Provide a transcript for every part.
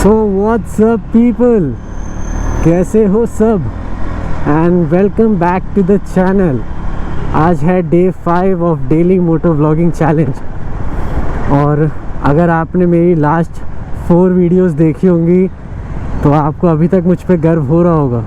So what's up people, कैसे हो सब and welcome back to the channel. आज है day 5 of daily moto vlogging challenge. और अगर आपने मेरी लास्ट 4 वीडियोस देखी होंगी तो आपको अभी तक मुझ पे गर्व हो रहा होगा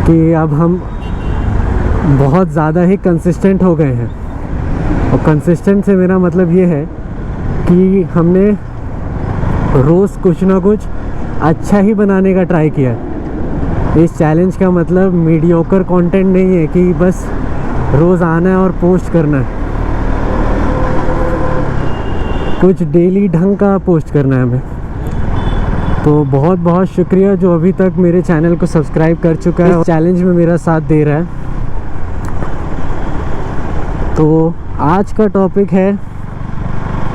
कि अब हम बहुत ज़्यादा ही कंसिस्टेंट हो गए हैं। और कंसिस्टेंट से मेरा मतलब ये है कि हमने रोज़ कुछ ना कुछ अच्छा ही बनाने का ट्राई किया है। इस चैलेंज का मतलब मीडियोकर कंटेंट नहीं है कि बस रोज़ आना है और पोस्ट करना है। कुछ डेली ढंग का पोस्ट करना है हमें। तो बहुत बहुत शुक्रिया जो अभी तक मेरे चैनल को सब्सक्राइब कर चुका है और चैलेंज में मेरा साथ दे रहा है। तो आज का टॉपिक है,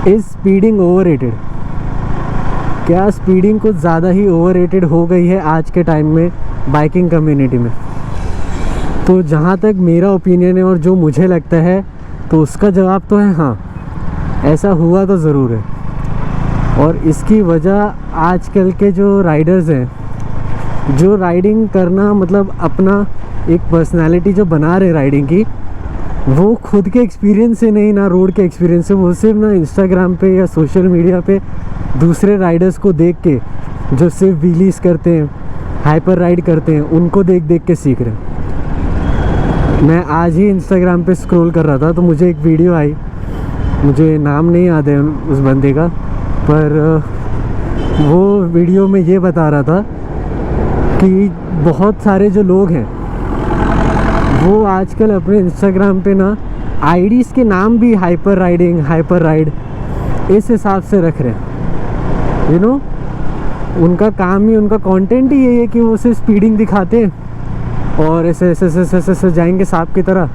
इज़ स्पीडिंग ओवररेटेड? क्या स्पीडिंग कुछ ज़्यादा ही ओवररेटेड हो गई है आज के टाइम में बाइकिंग कम्युनिटी में? तो जहाँ तक मेरा ओपिनियन है और जो मुझे लगता है तो उसका जवाब तो है हाँ, ऐसा हुआ तो ज़रूर है। और इसकी वजह आजकल के जो राइडर्स हैं, जो राइडिंग करना मतलब अपना एक पर्सनालिटी जो बना रहे राइडिंग की, वो खुद के एक्सपीरियंस से नहीं, ना रोड के एक्सपीरियंस से, वो सिर्फ ना इंस्टाग्राम पे या सोशल मीडिया पे दूसरे राइडर्स को देख के, जो सिर्फ व्हीलीज करते हैं, हाइपर राइड करते हैं, उनको देख देख के सीख रहे हैं। मैं आज ही इंस्टाग्राम पे स्क्रॉल कर रहा था तो मुझे एक वीडियो आई, मुझे नाम नहीं याद है उस बंदे का, पर वो वीडियो में ये बता रहा था कि बहुत सारे जो लोग हैं वो आजकल अपने इंस्टाग्राम पे ना आईडीज़ के नाम भी हाइपर राइडिंग, हाइपर राइड इस हिसाब से रख रहे हैं। यू नो, उनका काम ही, उनका कंटेंट ही यही है कि वो सिर्फ स्पीडिंग दिखाते हैं और ऐसे ऐसे ऐसे ऐसे ऐसे जाएंगे सांप की तरह।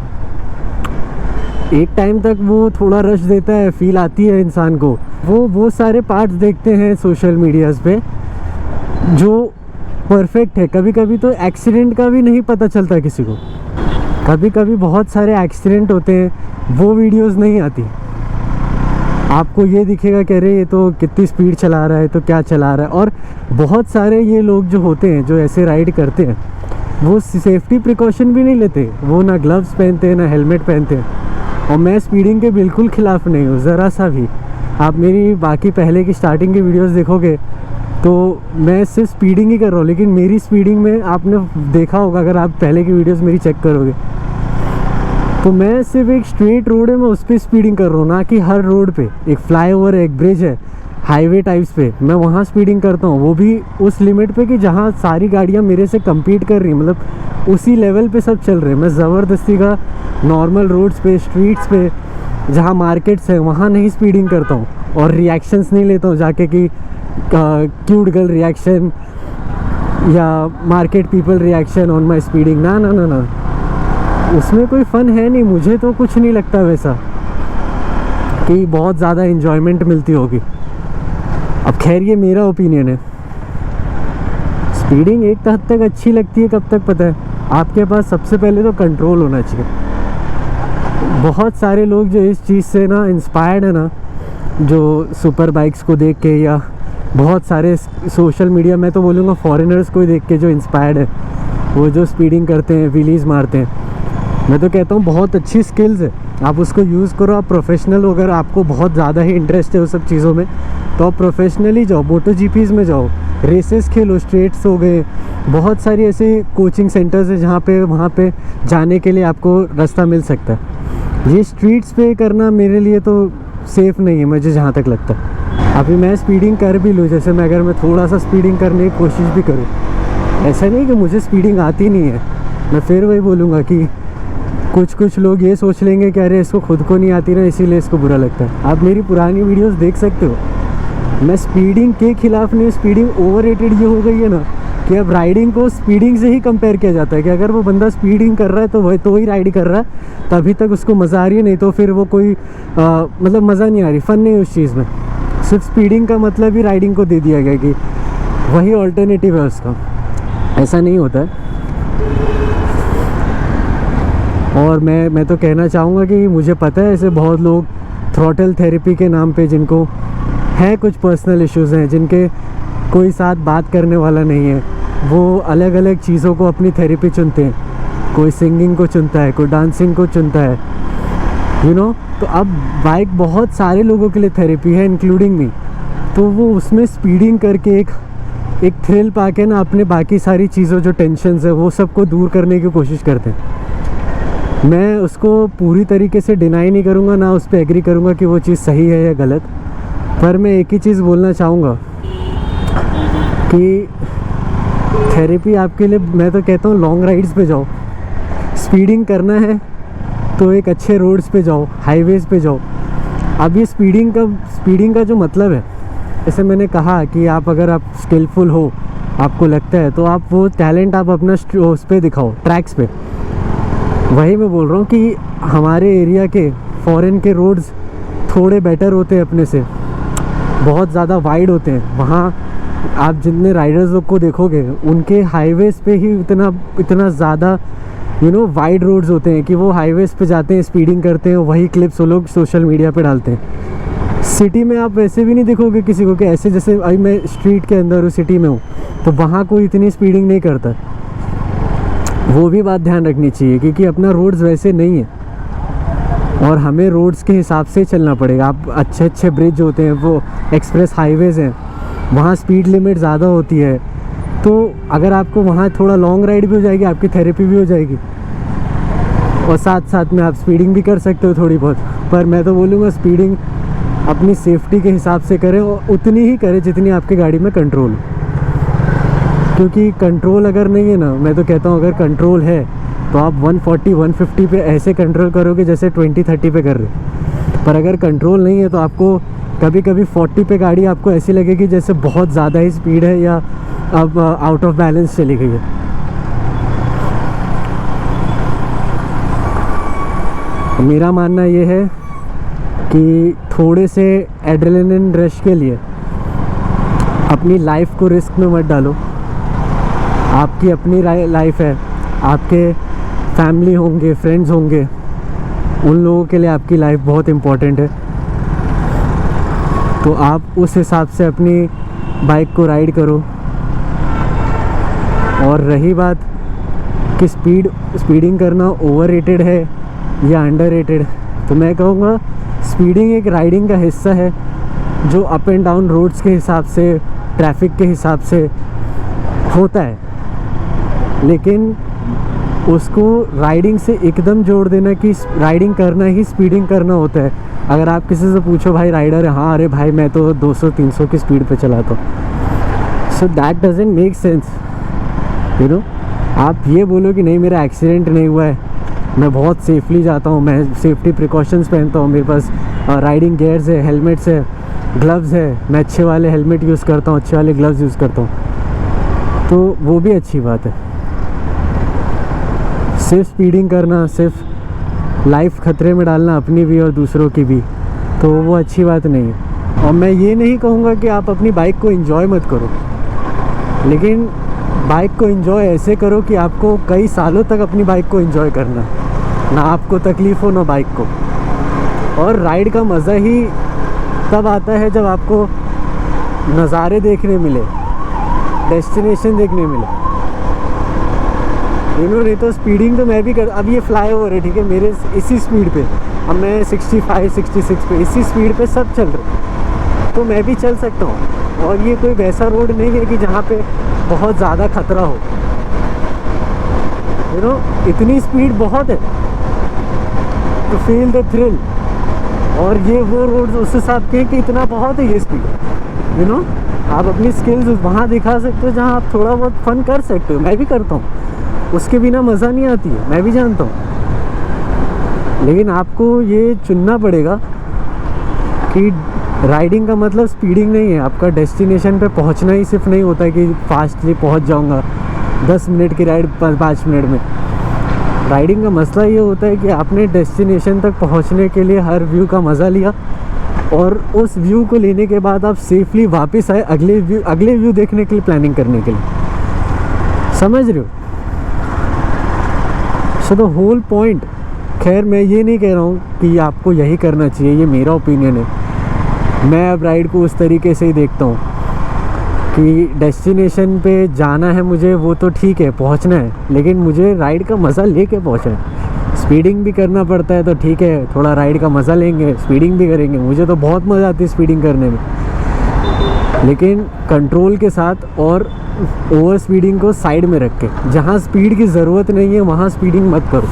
एक टाइम तक वो थोड़ा रश देता है, फील आती है इंसान को। वो सारे पार्ट्स देखते हैं सोशल मीडियाज़ पे जो परफेक्ट है। कभी कभी तो एक्सीडेंट का भी नहीं पता चलता किसी को। कभी कभी बहुत सारे एक्सीडेंट होते हैं, वो वीडियोस नहीं आती। आपको ये दिखेगा कि अरे ये तो कितनी स्पीड चला रहा है, तो क्या चला रहा है। और बहुत सारे ये लोग जो होते हैं, जो ऐसे राइड करते हैं, वो सेफ्टी प्रिकॉशन भी नहीं लेते। वो ना ग्लव्स पहनते हैं, ना हेलमेट पहनते हैं। और मैं स्पीडिंग के बिल्कुल ख़िलाफ़ नहीं हूँ, ज़रा सा भी। आप मेरी बाकी पहले की स्टार्टिंग की वीडियोज़ देखोगे तो मैं सिर्फ स्पीडिंग ही कर रहा हूँ। लेकिन मेरी स्पीडिंग में आपने देखा होगा, अगर आप पहले की वीडियोस मेरी चेक करोगे, तो मैं सिर्फ एक स्ट्रेट रोड है, मैं उस पर स्पीडिंग कर रहा हूँ, ना कि हर रोड पे। एक फ्लाईओवर है, एक ब्रिज है, हाईवे टाइप्स पे, मैं वहाँ स्पीडिंग करता हूँ। वो भी उस लिमिट पे कि जहाँ सारी गाड़ियाँ मेरे से कम्पीट कर रही हैं, मतलब उसी लेवल पे सब चल रहे हैं। मैं ज़बरदस्ती का नॉर्मल रोड्स पे, स्ट्रीट्स पे, जहाँ मार्केट्स हैं, वहाँ नहीं स्पीडिंग करता हूँ। और रिएक्शंस नहीं लेता हूँ जाके कि क्यूट गर्ल रिएक्शन या market people reaction on my speeding. ना ना ना ना, उसमें कोई फ़न है नहीं। मुझे तो कुछ नहीं लगता वैसा कि बहुत ज़्यादा इन्जॉयमेंट मिलती होगी। अब खैर ये मेरा ओपिनियन है। स्पीडिंग एक हद तक अच्छी लगती है, कब तक पता है? आपके पास सबसे पहले तो कंट्रोल होना चाहिए। बहुत सारे लोग जो इस चीज़ से ना इंस्पायर्ड है ना, जो सुपर बाइक्स को देख के, या बहुत सारे सोशल मीडिया, मैं तो बोलूँगा फॉरेनर्स को देख के जो इंस्पायर्ड है, वो जो स्पीडिंग करते हैं, व्हीलीज़ मारते हैं, मैं तो कहता हूँ बहुत अच्छी स्किल्स है। आप उसको यूज़ करो। आप प्रोफेशनल हो, अगर आपको बहुत ज़्यादा ही इंटरेस्ट है उस सब चीज़ों में, तो आप प्रोफेशनली जाओ, मोटो जीपीज़ में जाओ, रेसेस खेलो, स्ट्रेट्स हो गए, बहुत सारी ऐसे कोचिंग सेंटर्स है जहाँ पे वहाँ पे जाने के लिए आपको रास्ता मिल सकता है। ये स्ट्रीट्स पे करना मेरे लिए तो सेफ़ नहीं है, मुझे जहाँ तक लगता है। अभी मैं स्पीडिंग कर भी लूँ, जैसे मैं अगर मैं थोड़ा सा स्पीडिंग करने की कोशिश भी करूँ, ऐसा नहीं कि मुझे स्पीडिंग आती नहीं है। मैं फिर वही बोलूँगा कि कुछ लोग ये सोच लेंगे कि अरे इसको खुद को नहीं आती ना, इसीलिए इसको बुरा लगता है। आप मेरी पुरानी वीडियोस देख सकते हो, मैं स्पीडिंग के ख़िलाफ़ नहीं। स्पीडिंग ओवररेटेड ये हो गई है ना कि अब राइडिंग को स्पीडिंग से ही कंपेयर किया जाता है कि अगर वो बंदा स्पीडिंग कर रहा है तो वही राइड कर रहा है, तभी तक उसको मज़ा आ रही है, नहीं तो फिर वो कोई मतलब मज़ा नहीं आ रही, फ़न नहीं उस चीज़ में। सिर्फ स्पीडिंग का मतलब ही राइडिंग को दे दिया गया कि वही ऑल्टरनेटिव है उसका। ऐसा नहीं होता है। और मैं तो कहना चाहूँगा कि मुझे पता है ऐसे बहुत लोग थ्रॉटल थेरेपी के नाम पे, जिनको है कुछ पर्सनल इश्यूज़ हैं, जिनके कोई साथ बात करने वाला नहीं है। वो अलग अलग चीज़ों को अपनी थेरेपी चुनते हैं, कोई सिंगिंग को चुनता है, कोई डांसिंग को चुनता है, यू नो। तो अब बाइक बहुत सारे लोगों के लिए थेरेपी है, इंक्लूडिंग मी। तो वो उसमें स्पीडिंग करके एक थ्रिल पाके ना अपने बाकी सारी चीज़ों जो टेंशन्स है वो सबको दूर करने की कोशिश करते हैं। मैं उसको पूरी तरीके से डिनाई नहीं करूँगा, ना उस पर एग्री करूँगा कि वो चीज़ सही है या गलत, पर मैं एक ही चीज़ बोलना चाहूँगा कि थेरेपी आपके लिए, मैं तो कहता हूँ लॉन्ग राइड्स पे जाओ। स्पीडिंग करना है तो एक अच्छे रोड्स पे जाओ, हाईवेज़ पे जाओ। अब ये स्पीडिंग का जो मतलब है, जैसे मैंने कहा कि अगर आप स्किलफुल हो, आपको लगता है, तो आप वो टैलेंट आप अपना उस पे दिखाओ, ट्रैक्स पे। वही मैं बोल रहा हूँ कि हमारे एरिया के फॉरेन के रोड्स थोड़े बेटर होते हैं अपने से, बहुत ज़्यादा वाइड होते हैं। वहाँ आप जितने राइडर्स लोग को देखोगे उनके हाईवेज़ पे ही इतना ज़्यादा वाइड रोड्स होते हैं कि वो हाईवेज़ पे जाते हैं, स्पीडिंग करते हैं, वही क्लिप्स वो लोग सोशल मीडिया पे डालते हैं। सिटी में आप वैसे भी नहीं देखोगे किसी को कि ऐसे, जैसे अभी मैं स्ट्रीट के अंदर हूँ, सिटी में हूँ, तो वहाँ कोई इतनी स्पीडिंग नहीं करता। वो भी बात ध्यान रखनी चाहिए क्योंकि अपना रोड्स वैसे नहीं है और हमें रोड्स के हिसाब से चलना पड़ेगा। आप अच्छे ब्रिज होते हैं, वो एक्सप्रेस हाईवेज़ हैं, वहाँ स्पीड लिमिट ज़्यादा होती है। तो अगर आपको वहाँ थोड़ा लॉन्ग राइड भी हो जाएगी, आपकी थेरेपी भी हो जाएगी और साथ साथ में आप स्पीडिंग भी कर सकते हो थोड़ी बहुत। पर मैं तो बोलूँगा स्पीडिंग अपनी सेफ्टी के हिसाब से करें और उतनी ही करें जितनी आपकी गाड़ी में कंट्रोल, क्योंकि कंट्रोल अगर नहीं है ना, मैं तो कहता हूँ अगर कंट्रोल है तो आप 140-150 पे ऐसे कंट्रोल करोगे जैसे 20-30 पे कर रहे। पर अगर कंट्रोल नहीं है तो आपको कभी कभी 40 पे गाड़ी आपको ऐसी लगेगी जैसे बहुत ज़्यादा ही स्पीड है या अब आउट ऑफ बैलेंस चली गई है। मेरा मानना ये है कि थोड़े से एड्रेनलिन रश के लिए अपनी लाइफ को रिस्क में मत डालो। आपकी अपनी लाइफ है, आपके फैमिली होंगे, फ्रेंड्स होंगे, उन लोगों के लिए आपकी लाइफ बहुत इम्पोर्टेंट है। तो आप उस हिसाब से अपनी बाइक को राइड करो। और रही बात कि स्पीडिंग करना ओवररेटेड है या अंडररेटेड, तो मैं कहूँगा स्पीडिंग एक राइडिंग का हिस्सा है जो अप एंड डाउन रोड्स के हिसाब से, ट्रैफिक के हिसाब से होता है। लेकिन उसको राइडिंग से एकदम जोड़ देना कि राइडिंग करना ही स्पीडिंग करना होता है। अगर आप किसी से पूछो भाई राइडर है, हाँ अरे भाई मैं तो 200-300 की स्पीड पे चलाता हूँ, so that doesn't make sense. आप ये बोलो कि नहीं मेरा एक्सीडेंट नहीं हुआ है, मैं बहुत सेफली जाता हूँ, मैं सेफ्टी प्रिकॉशंस पहनता हूँ, मेरे पास राइडिंग गियर्स है, हेलमेट्स है, ग्लव्स है, मैं अच्छे वाले हेलमेट यूज़ करता हूँ, अच्छे वाले ग्लव्स यूज़ करता हूँ, तो वो भी अच्छी बात है। सिर्फ स्पीडिंग करना, सिर्फ लाइफ खतरे में डालना अपनी भी और दूसरों की भी, तो वो अच्छी बात नहीं है। और मैं ये नहीं कहूँगा कि आप अपनी बाइक को एंजॉय मत करो, लेकिन बाइक को एंजॉय ऐसे करो कि आपको कई सालों तक अपनी बाइक को एंजॉय करना, ना आपको तकलीफ़ हो ना बाइक को। और राइड का मज़ा ही तब आता है जब आपको नज़ारे देखने मिले, डेस्टिनेशन देखने मिले। नहीं तो स्पीडिंग तो मैं भी कर, अब ये फ्लाई ओवर है ठीक है, मेरे इसी स्पीड पे, अब मैं 65-66 पे इसी स्पीड पे सब चल रहे, तो मैं भी चल सकता हूँ। और ये कोई वैसा रोड नहीं है कि जहाँ पे बहुत ज़्यादा खतरा हो, इतनी स्पीड बहुत है तो फील द थ्रिल। और ये वो रोड उस हिसाब के कि इतना बहुत है ये स्पीड, आप अपनी स्किल्स वहाँ दिखा सकते हो जहाँ आप थोड़ा बहुत फन कर सकते हो। मैं भी करता हूँ, उसके बिना मज़ा नहीं आती है, मैं भी जानता हूँ। लेकिन आपको ये चुनना पड़ेगा कि राइडिंग का मतलब स्पीडिंग नहीं है, आपका डेस्टिनेशन पे पहुंचना ही सिर्फ नहीं होता है कि फास्टली पहुंच जाऊंगा 10 मिनट की राइड 5 मिनट में। राइडिंग का मसला ये होता है कि आपने डेस्टिनेशन तक पहुंचने के लिए हर व्यू का मज़ा लिया और उस व्यू को लेने के बाद आप सेफली वापस आए अगले व्यू देखने के लिए, प्लानिंग करने के लिए। समझ रहे हो? सो द होल पॉइंट, खैर मैं ये नहीं कह रहा हूँ कि आपको यही करना चाहिए, ये मेरा ओपिनियन है, मैं अब राइड को उस तरीके से ही देखता हूँ कि डेस्टिनेशन पे जाना है मुझे, वो तो ठीक है, पहुंचना है, लेकिन मुझे राइड का मज़ा लेके पहुंचना है। स्पीडिंग भी करना पड़ता है तो ठीक है, थोड़ा राइड का मज़ा लेंगे, स्पीडिंग भी करेंगे, मुझे तो बहुत मज़ा आती है स्पीडिंग करने में, लेकिन कंट्रोल के साथ और ओवर स्पीडिंग को साइड में रख के। जहाँ स्पीड की ज़रूरत नहीं है वहाँ स्पीडिंग मत करो।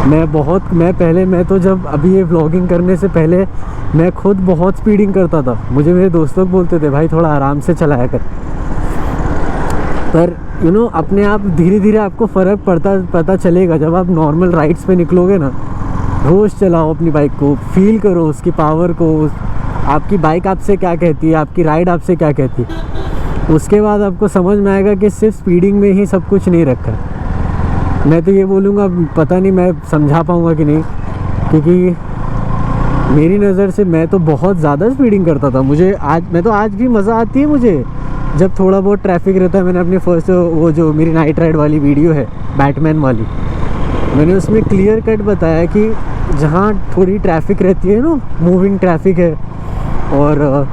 मैं तो जब अभी ये व्लॉगिंग करने से पहले मैं खुद बहुत स्पीडिंग करता था। मुझे मेरे दोस्त लोग बोलते थे भाई थोड़ा आराम से चलाया कर, पर अपने आप धीरे धीरे आपको फ़र्क पता चलेगा जब आप नॉर्मल राइड्स पे निकलोगे ना। रोज़ चलाओ अपनी बाइक को, फील करो उसकी पावर को, आपकी बाइक आपसे क्या कहती है, आपकी राइड आपसे क्या कहती है। उसके बाद आपको समझ में आएगा कि सिर्फ स्पीडिंग में ही सब कुछ नहीं रखा है। मैं तो ये बोलूँगा, पता नहीं मैं समझा पाऊँगा कि नहीं, क्योंकि मेरी नज़र से मैं तो बहुत ज़्यादा स्पीडिंग करता था। मैं तो आज भी मज़ा आती है मुझे जब थोड़ा बहुत ट्रैफिक रहता है। मैंने अपनी फर्स्ट वो जो मेरी नाइट राइड वाली वीडियो है बैटमैन वाली, मैंने उसमें क्लियर कट बताया कि जहाँ थोड़ी ट्रैफिक रहती है ना, मूविंग ट्रैफिक है और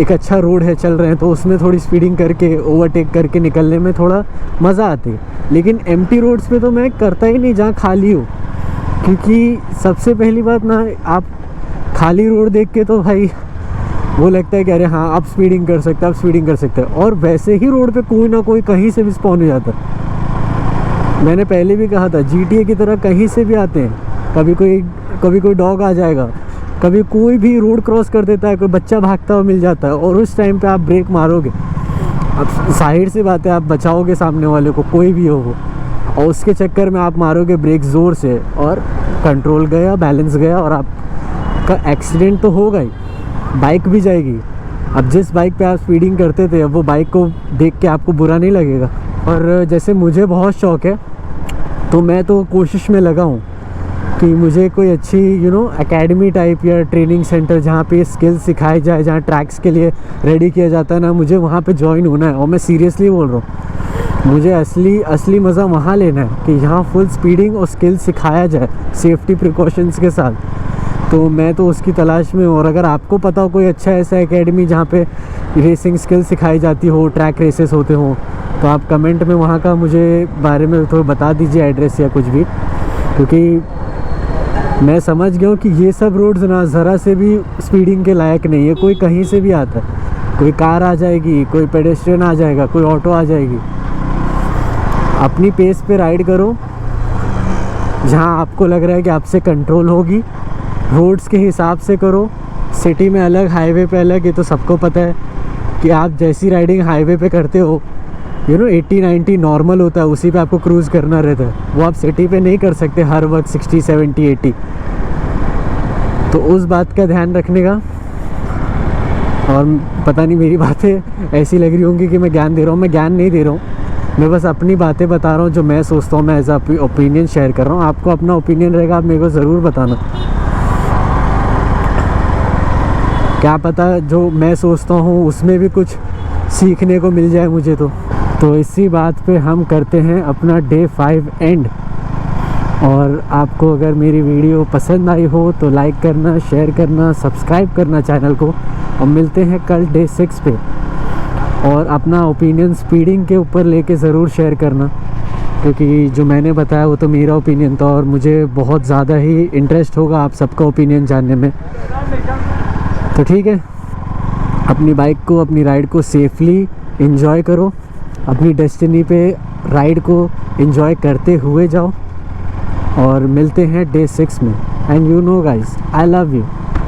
एक अच्छा रोड है, चल रहे हैं, तो उसमें थोड़ी स्पीडिंग करके ओवरटेक करके निकलने में थोड़ा मज़ा आती है। लेकिन एम्प्टी रोड्स पे तो मैं करता ही नहीं जहाँ खाली हो, क्योंकि सबसे पहली बात ना, आप खाली रोड देख के तो भाई वो लगता है कि अरे हाँ आप स्पीडिंग कर सकते हैं, और वैसे ही रोड पे कोई ना कोई कहीं से भी स्पॉन हो जाता है। मैंने पहले भी कहा था GTA की तरह कहीं से भी आते हैं, कभी कोई डॉग आ जाएगा, कभी कोई भी रोड क्रॉस कर देता है, कोई बच्चा भागता हुआ मिल जाता है, और उस टाइम पे आप ब्रेक मारोगे, अब जाहिर सी बात है आप बचाओगे सामने वाले को, कोई भी हो वो, और उसके चक्कर में आप मारोगे ब्रेक ज़ोर से और कंट्रोल गया, बैलेंस गया, और आपका एक्सीडेंट तो होगा ही, बाइक भी जाएगी। अब जिस बाइक पे आप स्पीडिंग करते थे, अब वो बाइक को देख के आपको बुरा नहीं लगेगा। और जैसे मुझे बहुत शौक़ है, तो मैं तो कोशिश में लगा हूँ कि मुझे कोई अच्छी एकेडमी टाइप या ट्रेनिंग सेंटर जहाँ पे स्किल्स सिखाए जाए, जहाँ ट्रैक्स के लिए रेडी किया जाता है ना, मुझे वहाँ पे ज्वाइन होना है। और मैं सीरियसली बोल रहा हूँ, मुझे असली मज़ा वहाँ लेना है कि यहाँ फुल स्पीडिंग और स्किल्स सिखाया जाए सेफ्टी प्रिकॉशंस के साथ। तो मैं तो उसकी तलाश में हूँ। और अगर आपको पता हो कोई अच्छा ऐसा एकेडमी जहाँ पे रेसिंग स्किल्स सिखाई जाती हो, ट्रैक रेसेस होते हों, तो आप कमेंट में वहाँ का मुझे बारे में थोड़ा बता दीजिए, एड्रेस या कुछ भी, क्योंकि मैं समझ गया हूँ कि ये सब रोड्स ना ज़रा से भी स्पीडिंग के लायक नहीं है। कोई कहीं से भी आता है, कोई कार आ जाएगी, कोई पेडेस्ट्रियन आ जाएगा, कोई ऑटो आ जाएगी। अपनी पेस पे राइड करो, जहाँ आपको लग रहा है कि आपसे कंट्रोल होगी, रोड्स के हिसाब से करो। सिटी में अलग, हाईवे पे अलग, ये तो सबको पता है कि आप जैसी राइडिंग हाईवे पे करते हो 80-90 नॉर्मल होता है, उसी पे आपको क्रूज़ करना रहता है, वो आप सिटी पे नहीं कर सकते हर वक्त 60-70-80। तो उस बात का ध्यान रखने का। और पता नहीं मेरी बातें ऐसी लग रही होंगी कि मैं ज्ञान दे रहा हूँ, मैं ज्ञान नहीं दे रहा हूँ, मैं बस अपनी बातें बता रहा हूँ जो मैं सोचता हूँ। मैं एज अ ओपिनियन शेयर कर रहा हूँ, आपको अपना ओपिनियन रहेगा, आप मेरे को ज़रूर बताना। क्या पता जो मैं सोचता हूँ उसमें भी कुछ सीखने को मिल जाए मुझे। तो इसी बात पे हम करते हैं अपना डे 5 एंड। और आपको अगर मेरी वीडियो पसंद आई हो तो लाइक करना, शेयर करना, सब्सक्राइब करना चैनल को, और मिलते हैं कल डे 6 पे। और अपना ओपिनियन स्पीडिंग के ऊपर लेके ज़रूर शेयर करना, क्योंकि जो मैंने बताया वो तो मेरा ओपिनियन था, और मुझे बहुत ज़्यादा ही इंटरेस्ट होगा आप सबका ओपिनियन जानने में। तो ठीक है, अपनी बाइक को, अपनी राइड को सेफली एंजॉय करो, अपनी डेस्टिनी पे राइड को एंजॉय करते हुए जाओ, और मिलते हैं डे 6 में। And you know guys, I love you.